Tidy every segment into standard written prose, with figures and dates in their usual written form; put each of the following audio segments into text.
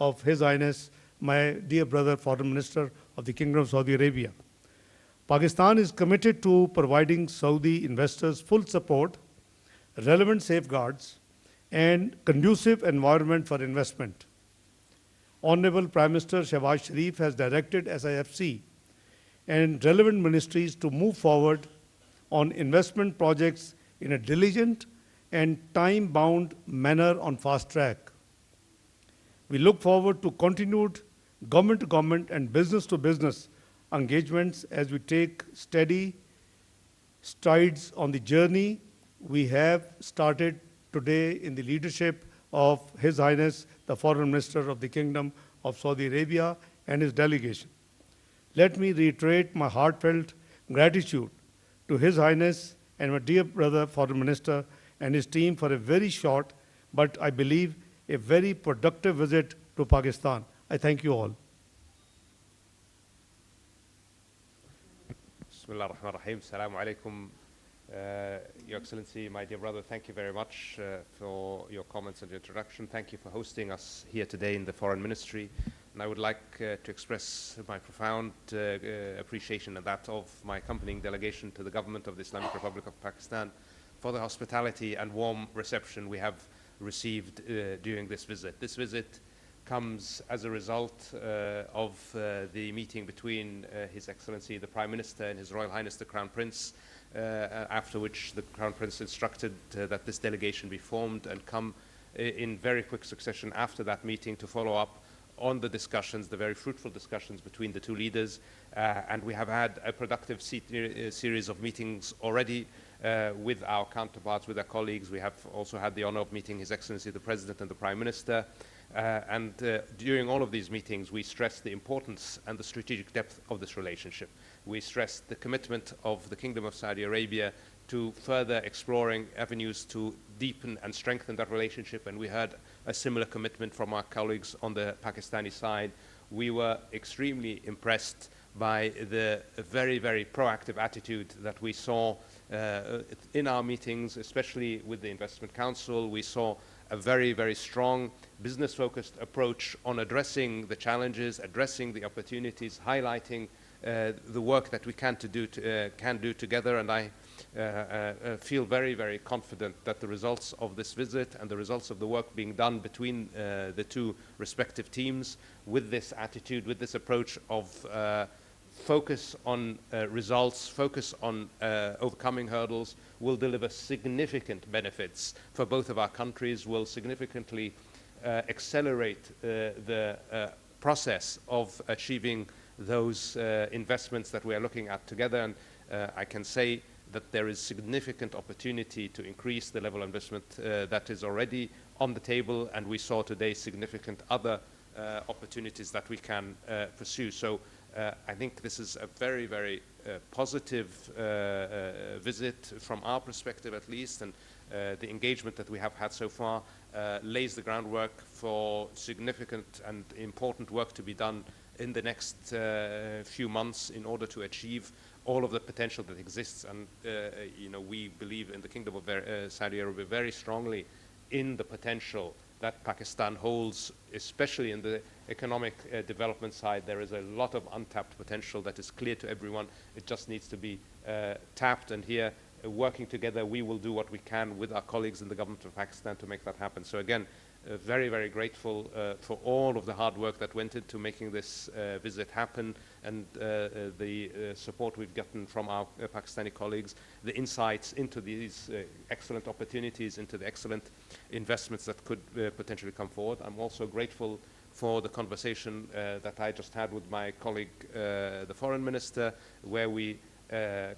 of His Highness, my dear brother, Foreign Minister of the Kingdom of Saudi Arabia. Pakistan is committed to providing Saudi investors full support, relevant safeguards, and conducive environment for investment. Honorable Prime Minister Shehbaz Sharif has directed SIFC and relevant ministries to move forward on investment projects in a diligent and time-bound manner on fast track. We look forward to continued government-to-government and business-to-business engagements as we take steady strides on the journey we have started today in the leadership of His Highness, the Foreign Minister of the Kingdom of Saudi Arabia and his delegation. Let me reiterate my heartfelt gratitude to His Highness and my dear brother, Foreign Minister, and his team for a very short, but I believe a very productive visit to Pakistan. I thank you all. Bismillah ar-Rahman ar-Rahim. Assalamu alaikum. Your Excellency, my dear brother, thank you very much for your comments and your introduction. Thank you for hosting us here today in the Foreign Ministry. And I would like to express my profound appreciation and that of my accompanying delegation to the government of the Islamic Republic of Pakistan for the hospitality and warm reception we have received during this visit. This visit comes as a result of the meeting between His Excellency the Prime Minister and His Royal Highness the Crown Prince, after which the Crown Prince instructed that this delegation be formed and come in very quick succession after that meeting to follow up on the discussions, the very fruitful discussions between the two leaders. And we have had a productive series of meetings already with our counterparts, with our colleagues. We have also had the honor of meeting His Excellency the President and the Prime Minister. And during all of these meetings, we stressed the importance and the strategic depth of this relationship. We stressed the commitment of the Kingdom of Saudi Arabia to further exploring avenues to deepen and strengthen that relationship, and we heard a similar commitment from our colleagues on the Pakistani side. We were extremely impressed by the very, very proactive attitude that we saw in our meetings, especially with the Investment Council. We saw a very, very strong business-focused approach on addressing the challenges, addressing the opportunities, highlighting the work that we can do together. And I feel very, very confident that the results of this visit and the results of the work being done between the two respective teams with this attitude, with this approach of focus on results, focus on overcoming hurdles, will deliver significant benefits for both of our countries, will significantly accelerate the process of achieving those investments that we are looking at together. And I can say that there is significant opportunity to increase the level of investment that is already on the table, and we saw today significant other opportunities that we can pursue. So I think this is a very, very positive visit from our perspective at least, and the engagement that we have had so far lays the groundwork for significant and important work to be done in the next few months in order to achieve all of the potential that exists. And you know, we believe in the Kingdom of Saudi Arabia very strongly in the potential that Pakistan holds, especially in the economic development side. There is a lot of untapped potential that is clear to everyone. It just needs to be tapped, and here, working together, we will do what we can with our colleagues in the government of Pakistan to make that happen. So again, very, very grateful for all of the hard work that went into making this visit happen, and the support we've gotten from our Pakistani colleagues, the insights into these excellent opportunities, into the excellent investments that could potentially come forward. I'm also grateful for the conversation that I just had with my colleague, the Foreign Minister, where we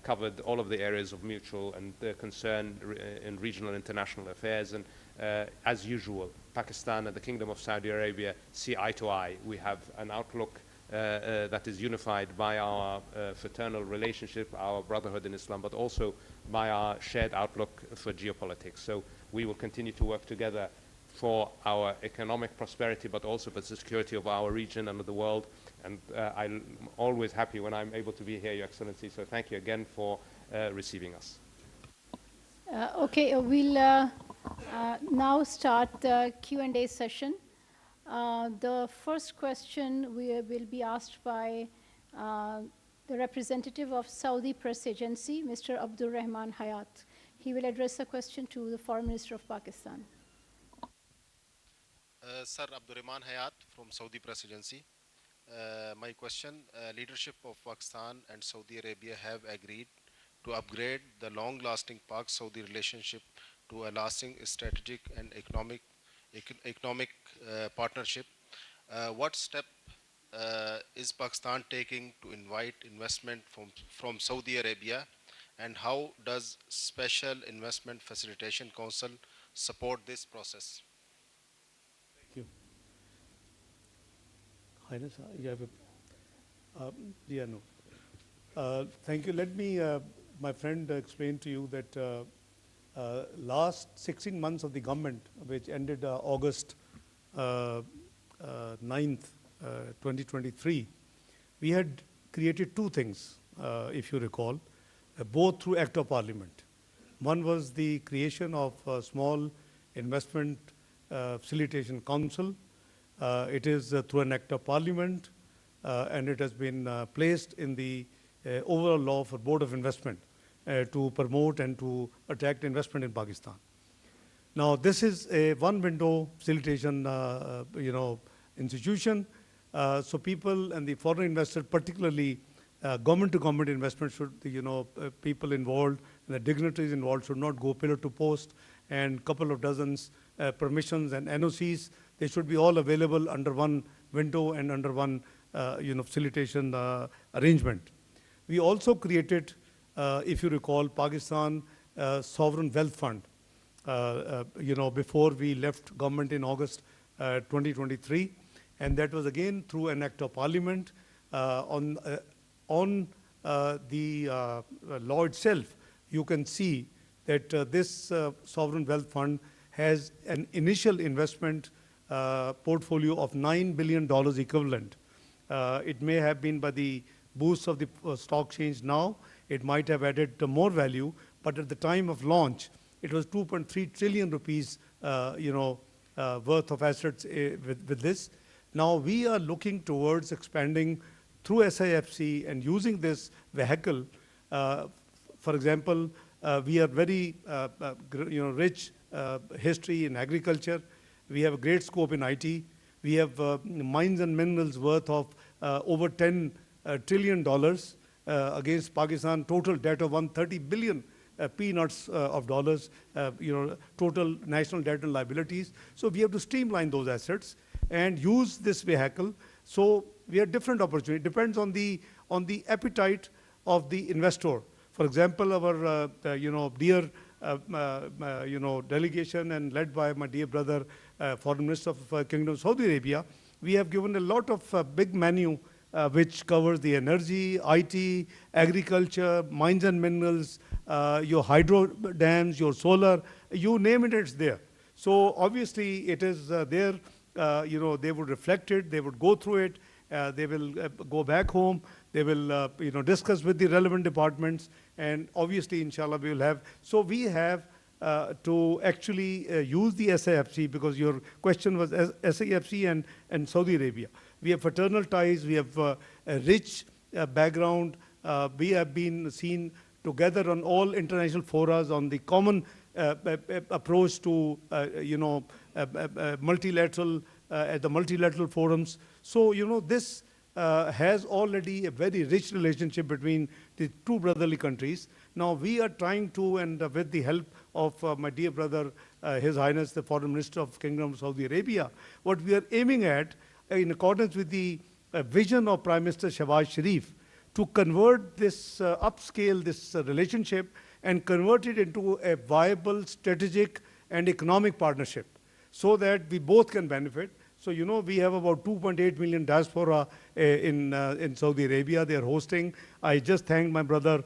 covered all of the areas of mutual and concern in regional and international affairs. And as usual, Pakistan and the Kingdom of Saudi Arabia see eye to eye. We have an outlook that is unified by our fraternal relationship, our brotherhood in Islam, but also by our shared outlook for geopolitics. So we will continue to work together for our economic prosperity, but also for the security of our region and of the world. And I'm always happy when I'm able to be here, Your Excellency. So thank you again for receiving us. Okay, we'll now start the Q&A session. The first question will be asked by the representative of Saudi Press Agency, Mr. Abdur Rahman Hayat. He will address a question to the Foreign Minister of Pakistan. Sir Abdur Rahman Hayat from Saudi Press Agency. My question, leadership of Pakistan and Saudi Arabia have agreed to upgrade the long-lasting Pak-Saudi relationship to a lasting strategic and economic partnership. What step is Pakistan taking to invite investment from Saudi Arabia, and how does Special Investment Facilitation Council support this process? Thank you. Highness, you have a, yeah, no. Thank you. Let me, my friend, explain to you that last 16 months of the government, which ended August 9th, 2023, we had created two things, if you recall, both through Act of Parliament. One was the creation of a small investment facilitation council. It is through an Act of Parliament, and it has been placed in the overall law for Board of Investment to promote and to attract investment in Pakistan. Now, this is a one-window facilitation, institution. So people and the foreign investors, particularly government-to-government investment, should, people involved, the dignitaries involved should not go pillar to post, and couple of dozens permissions and NOCs. They should be all available under one window and under one, facilitation arrangement. We also created, if you recall, Pakistan Sovereign Wealth Fund, before we left government in August 2023. And that was again through an Act of Parliament. On the law itself, you can see that this Sovereign Wealth Fund has an initial investment portfolio of $9 billion equivalent. It may have been by the boost of the stock exchange now. It might have added more value, but at the time of launch, it was 2.3 trillion rupees, worth of assets with this. Now we are looking towards expanding through SIFC and using this vehicle. For example, we are very rich history in agriculture. We have a great scope in IT. We have mines and minerals worth of over $10 trillion against Pakistan total debt of 130 billion peanuts of dollars, total national debt and liabilities. So we have to streamline those assets and use this vehicle. So we have different opportunities. It depends on the appetite of the investor. For example, our dear delegation and led by my dear brother, Foreign Minister of Kingdom of Saudi Arabia, we have given a lot of big menu which covers the energy, IT, agriculture, mines and minerals, your hydro dams, your solar, you name it, it's there. So obviously it is there. They would reflect it, they would go through it, they will go back home, they will discuss with the relevant departments, and obviously inshallah we will have. So we have to actually use the SIFC, because your question was SIFC and Saudi Arabia. We have fraternal ties, we have a rich background, we have been seen together on all international forums on the common approach to multilateral at the multilateral forums. So this has already a very rich relationship between the two brotherly countries. Now we are trying to, and with the help of my dear brother, His Highness the Foreign Minister of Kingdom of Saudi Arabia, what we are aiming at, in accordance with the vision of Prime Minister Shahbaz Sharif, to convert this upscale this relationship and convert it into a viable strategic and economic partnership, so that we both can benefit. So we have about 2.8 million diaspora in Saudi Arabia. They are hosting. I just thanked my brother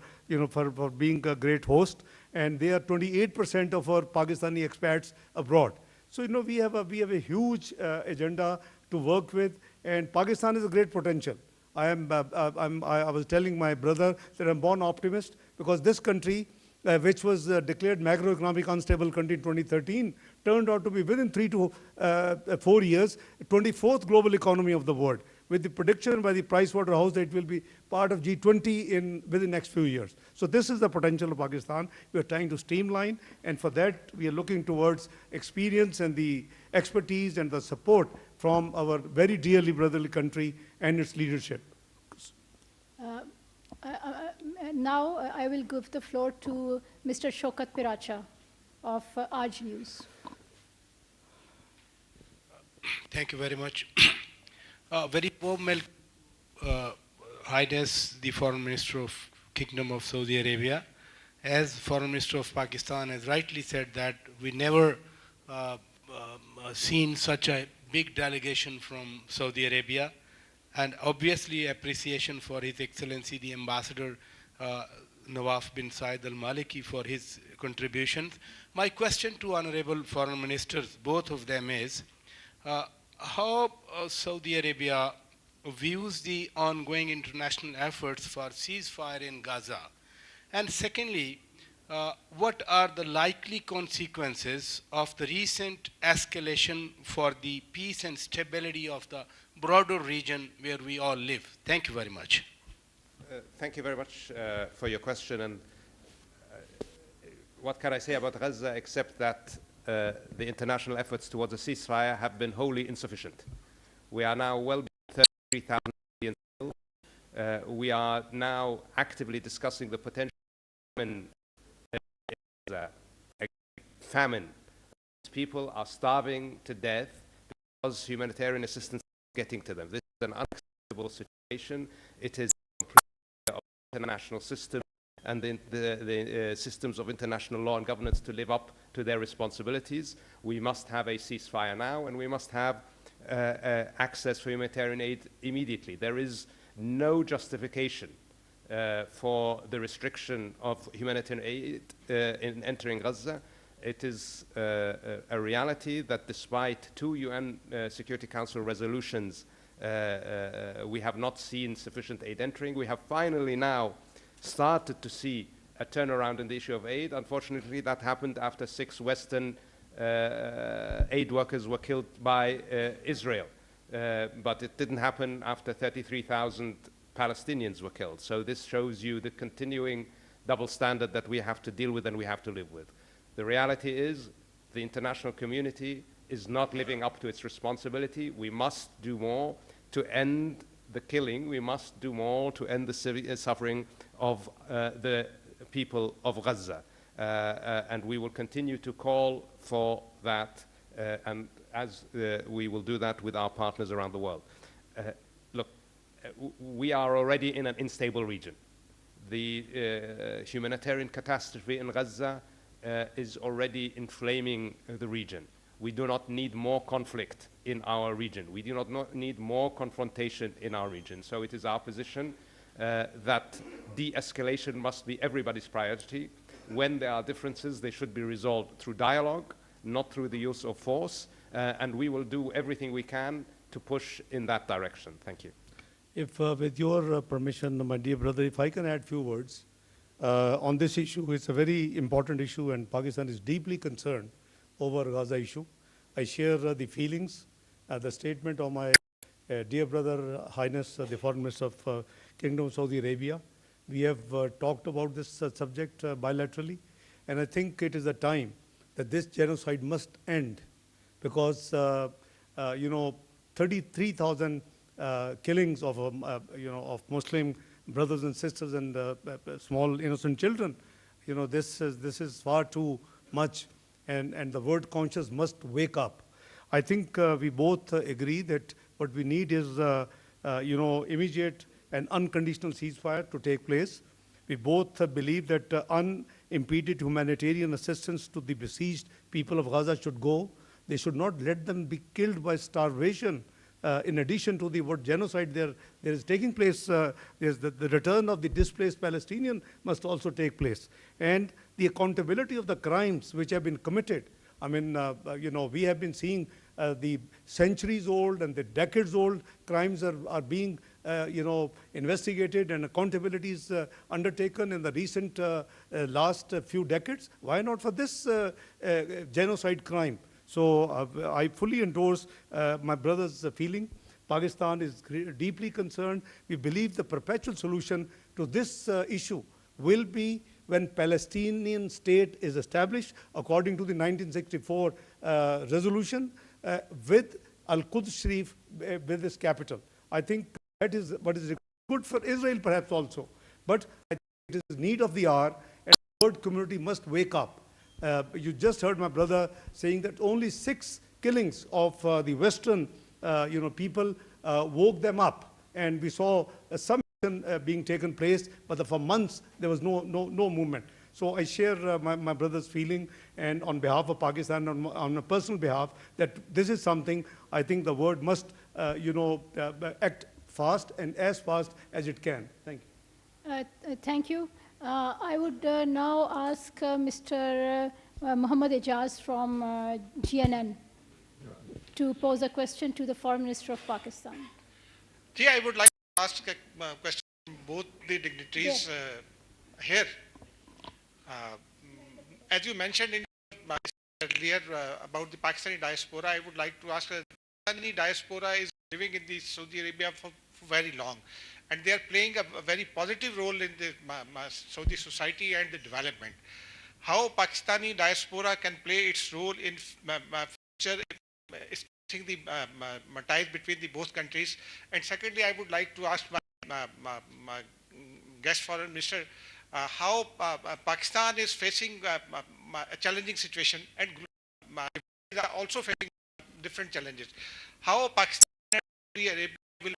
for being a great host, and they are 28% of our Pakistani expats abroad. So we have a huge agenda to work with, and Pakistan is a great potential. I was telling my brother that I'm born optimist, because this country, which was declared macroeconomic unstable country in 2013, turned out to be within 3 to 4 years, 24th global economy of the world, with the prediction by the Pricewaterhouse that it will be part of G20 within the next few years. So this is the potential of Pakistan. We are trying to streamline, and for that we are looking towards experience and the expertise and the support from our very dearly brotherly country and its leadership. Now I will give the floor to Mr. Shokat Piracha of Aaj News. Thank you very much. Very warm Highness, the Foreign Minister of Kingdom of Saudi Arabia. As Foreign Minister of Pakistan has rightly said that we never seen such a big delegation from Saudi Arabia, and obviously appreciation for His Excellency the Ambassador Nawaf bin Said al-Maliki for his contributions. My question to Honorable Foreign Ministers, both of them is, how Saudi Arabia views the ongoing international efforts for ceasefire in Gaza? And secondly, what are the likely consequences of the recent escalation for the peace and stability of the broader region where we all live? Thank you very much. Thank you very much for your question. And what can I say about Gaza except that the international efforts towards a ceasefire have been wholly insufficient. We are now well beyond 33,000 million people. We are now actively discussing the potential famine. People are starving to death because humanitarian assistance is getting to them. This is an unacceptable situation. It is of the international system and the systems of international law and governance to live up to their responsibilities. We must have a ceasefire now, and we must have access for humanitarian aid immediately. There is no justification for the restriction of humanitarian aid in entering Gaza. It is a reality that despite 2 UN Security Council resolutions, we have not seen sufficient aid entering. We have finally now started to see a turnaround in the issue of aid. Unfortunately, that happened after 6 Western aid workers were killed by Israel. But it didn't happen after 33,000 Palestinians were killed. So this shows you the continuing double standard that we have to deal with and we have to live with. The reality is the international community is not living up to its responsibility. We must do more to end the killing. We must do more to end the suffering of the people of Gaza. And we will continue to call for that, and as we will do that with our partners around the world. Look, we are already in an unstable region. The humanitarian catastrophe in Gaza is already inflaming the region. We do not need more conflict in our region. We do not need more confrontation in our region. So it is our position that de-escalation must be everybody's priority. When there are differences, they should be resolved through dialogue, not through the use of force. And we will do everything we can to push in that direction. Thank you. If, with your permission, my dear brother, if I can add few words on this issue. It's a very important issue, and Pakistan is deeply concerned over Gaza issue. I share the feelings, the statement of my dear brother, Highness, the Foreign Minister of Kingdom of Saudi Arabia. We have talked about this subject bilaterally, and I think it is a time that this genocide must end, because 33,000 killings of of Muslim brothers and sisters and small innocent children, this is far too much, and the world conscious must wake up. I think we both agree that what we need is immediate and unconditional ceasefire to take place. We both believe that unimpeded humanitarian assistance to the besieged people of Gaza should go. They should not let them be killed by starvation. In addition to the genocide there is taking place, there's the return of the displaced Palestinian must also take place. And the accountability of the crimes which have been committed. I mean, we have been seeing the centuries old and the decades old crimes are being, investigated, and accountability is undertaken in the recent last few decades. Why not for this genocide crime? So I fully endorse my brother's feeling. Pakistan is deeply concerned. We believe the perpetual solution to this issue will be when Palestinian state is established according to the 1964 resolution with Al-Quds Sharif with its capital. I think that is what is good for Israel perhaps also. But I think it is need of the hour, and the world community must wake up. You just heard my brother saying that only 6 killings of the Western people woke them up. And we saw some action being taken place, but for months there was no movement. So I share my brother's feeling, and on behalf of Pakistan, on a personal behalf, that this is something I think the world must act fast and as fast as it can. Thank you. Thank you. I would now ask Mr. Muhammad Ejaz from GNN to pose a question to the Foreign Minister of Pakistan. I would like to ask a question to both the dignitaries here. As you mentioned in earlier about the Pakistani diaspora, I would like to ask, the Pakistani diaspora is living in the Saudi Arabia for very long, and they are playing a very positive role in the Saudi society and the development. How Pakistani diaspora can play its role in future, establishing the ties between the both countries? And secondly, I would like to ask my guest foreign minister how Pakistan is facing a challenging situation, and are also facing different challenges. How Pakistan and Saudi Arabia will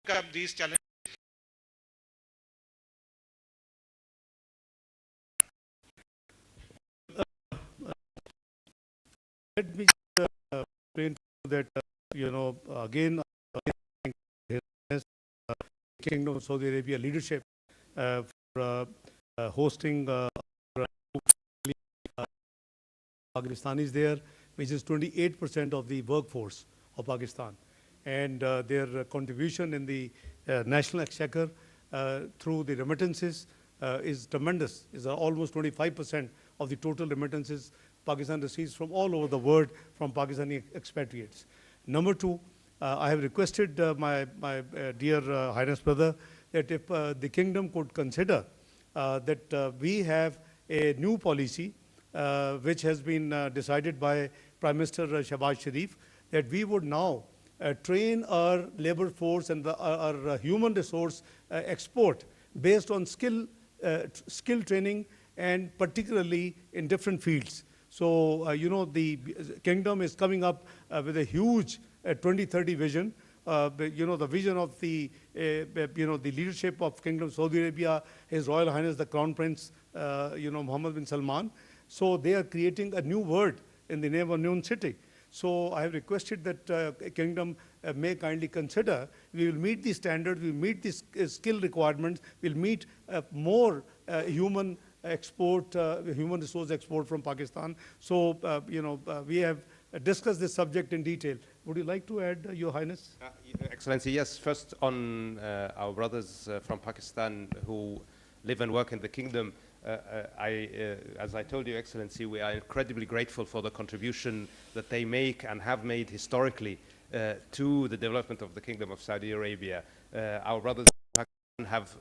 overcome these challenges? Let me explain that, again, Kingdom of Saudi Arabia leadership for hosting Pakistanis there, which is 28% of the workforce of Pakistan. And their contribution in the national exchequer through the remittances is tremendous. Is almost 25% of the total remittances Pakistan receives from all over the world from Pakistani expatriates. Number 2, I have requested my dear Highness brother that if the kingdom could consider that we have a new policy which has been decided by Prime Minister Shahbaz Sharif, that we would now train our labor force and our human resource export based on skill training, and particularly in different fields. So, the kingdom is coming up with a huge 2030 vision. The vision of the leadership of Kingdom of Saudi Arabia, His Royal Highness the Crown Prince, Mohammed bin Salman. So they are creating a new world in the name of a new city. So I have requested that Kingdom may kindly consider. We will meet the standards, we will meet the skill requirements, we will meet more human export, human resource export from Pakistan. So, we have discussed this subject in detail. Would you like to add, Your Highness? Excellency, yes. First on our brothers from Pakistan who live and work in the kingdom. As I told you, Excellency, we are incredibly grateful for the contribution that they make and have made historically to the development of the Kingdom of Saudi Arabia. Our brothers in Pakistan have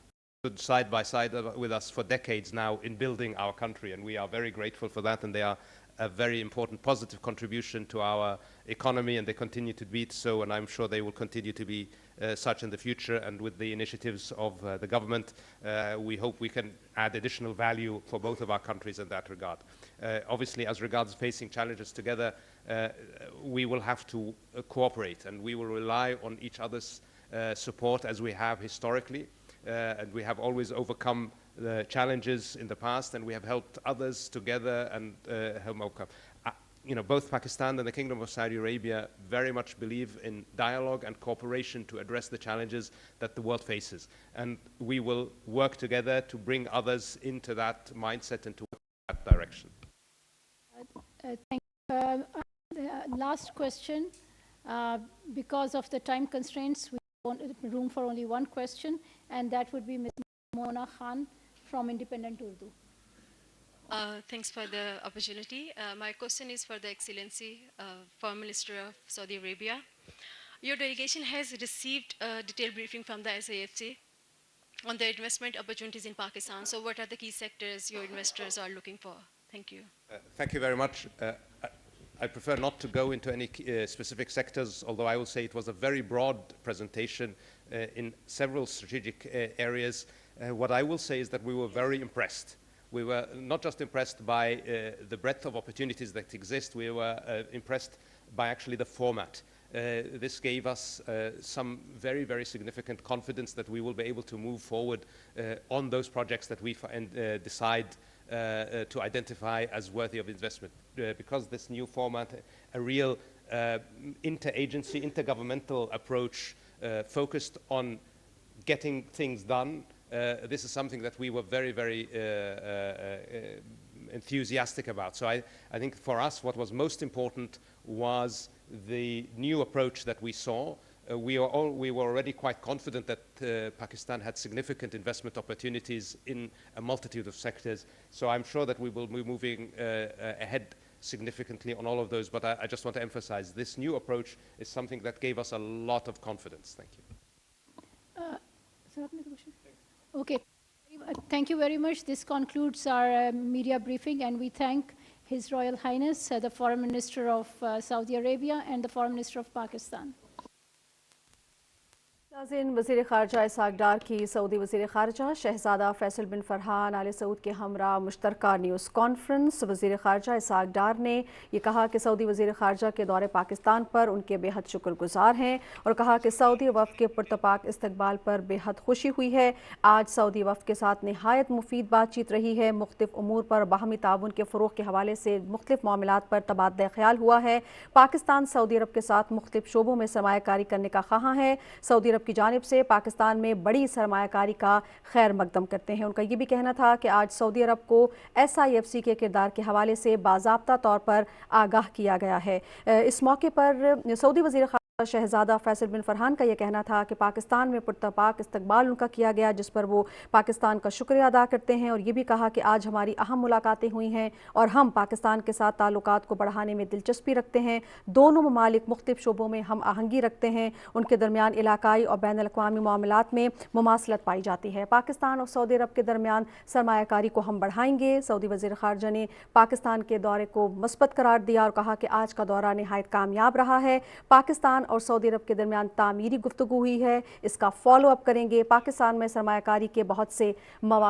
stood side by side with us for decades now in building our country, and we are very grateful for that, and they are a very important positive contribution to our economy, and they continue to be so, and I'm sure they will continue to be such in the future. And with the initiatives of the government, we hope we can add additional value for both of our countries in that regard. Obviously, as regards facing challenges together, we will have to cooperate, and we will rely on each other's support as we have historically. And we have always overcome the challenges in the past, and we have helped others together and help overcome. Both Pakistan and the Kingdom of Saudi Arabia very much believe in dialogue and cooperation to address the challenges that the world faces. And we will work together to bring others into that mindset and to work in that direction. Thank you. Last question. Because of the time constraints, we want room for only one question, and that would be Ms. Mona Khan from Independent Urdu. Thanks for the opportunity. My question is for the Excellency, Foreign Minister of Saudi Arabia. Your delegation has received a detailed briefing from the SAFC on the investment opportunities in Pakistan. So what are the key sectors your investors are looking for? Thank you. Thank you very much. I prefer not to go into any specific sectors, although I will say it was a very broad presentation in several strategic areas. What I will say is that we were very impressed. We were not just impressed by the breadth of opportunities that exist, we were impressed by actually the format. This gave us some very, very significant confidence that we will be able to move forward on those projects that we decide to identify as worthy of investment. Because this new format, a real inter-agency, intergovernmental approach focused on getting things done, this is something that we were very, very enthusiastic about. So I think for us what was most important was the new approach that we saw. We were already quite confident that Pakistan had significant investment opportunities in a multitude of sectors. So I'm sure that we will be moving ahead significantly on all of those. But I just want to emphasize this new approach is something that gave us a lot of confidence. Thank you. Okay. Thank you very much. This concludes our media briefing, and we thank His Royal Highness, the Foreign Minister of Saudi Arabia and the Foreign Minister of Pakistan. नाज़रीन, वज़ीर ख़ारजा Isaac डार की Saudi वज़ीर ख़ारजा शहज़ादा फैसल बिन फ़रहान आले सऊद के हमरा मुश्तरका news conference. वज़ीर ख़ारजा Isaac डार ने ये कहा कि सऊदी वज़ीर ख़ारजा के दौरे पाकिस्तान पर उनके बेहद शुक्रगुज़ार हैं और कहा कि सऊदी वफ़द के पुरतपाक इस्तकबाल पर बेहद खुशी हुई है। आज सऊदी वफ़द के साथ नहायत मुफीद बातचीत रही है। मुख्तलिफ़ उमूर पर बाहमी ताउन के फ़रोग़ के हवाले से मुख्तलिफ़ मामलात पर तबादला ख्याल हुआ है। पाकिस्तान सऊदी अरब के साथ मुख्तलिफ़ शोबों में सरमायाकारी करने का ख़्वाह है। सऊदी अरब की जानिब से पाकिस्तान में बड़ी सरमायाकारी का खैर मकदम करते हैं। उनका ये भी कहना था कि आज सऊदी अरब को SIFC के किरदार के हवाले से बाज़ाब्ता तौर पर आगाह किया गया है। इस मौके पर सऊदी वज़ीर शहज़ादा फैसल बिन फ़रहान का यह कहना था कि पाकिस्तान में पुरतपाक इस्तकबाल उनका किया गया, जिस पर वो पाकिस्तान का शुक्रिया अदा करते हैं। और ये भी कहा कि आज हमारी अहम मुलाकातें हुई हैं और हम पाकिस्तान के साथ ताल्लुकात को बढ़ाने में दिलचस्पी रखते हैं। दोनों ममालिक मुख्तलिफ शोबों में हम आहंगी रखते हैं। उनके दरमियान इलाकाई और बैन अल-अक़वामी मामलात में मुमासलत पाई जाती है। पाकिस्तान और सऊदी अरब के दरमियान सरमायाकारी को हम बढ़ाएंगे। सऊदी वज़ीर ख़ारजा ने पाकिस्तान के दौरे को मुस्बत करार दिया और कहा कि आज का दौरा नहायत कामयाब रहा है। पाकिस्तान और सऊदी अरब के दरमियान तामीरी गुफ्तगू हुई है, इसका फॉलो अप करेंगे। पाकिस्तान में सरमायाकारी के बहुत से मौक़े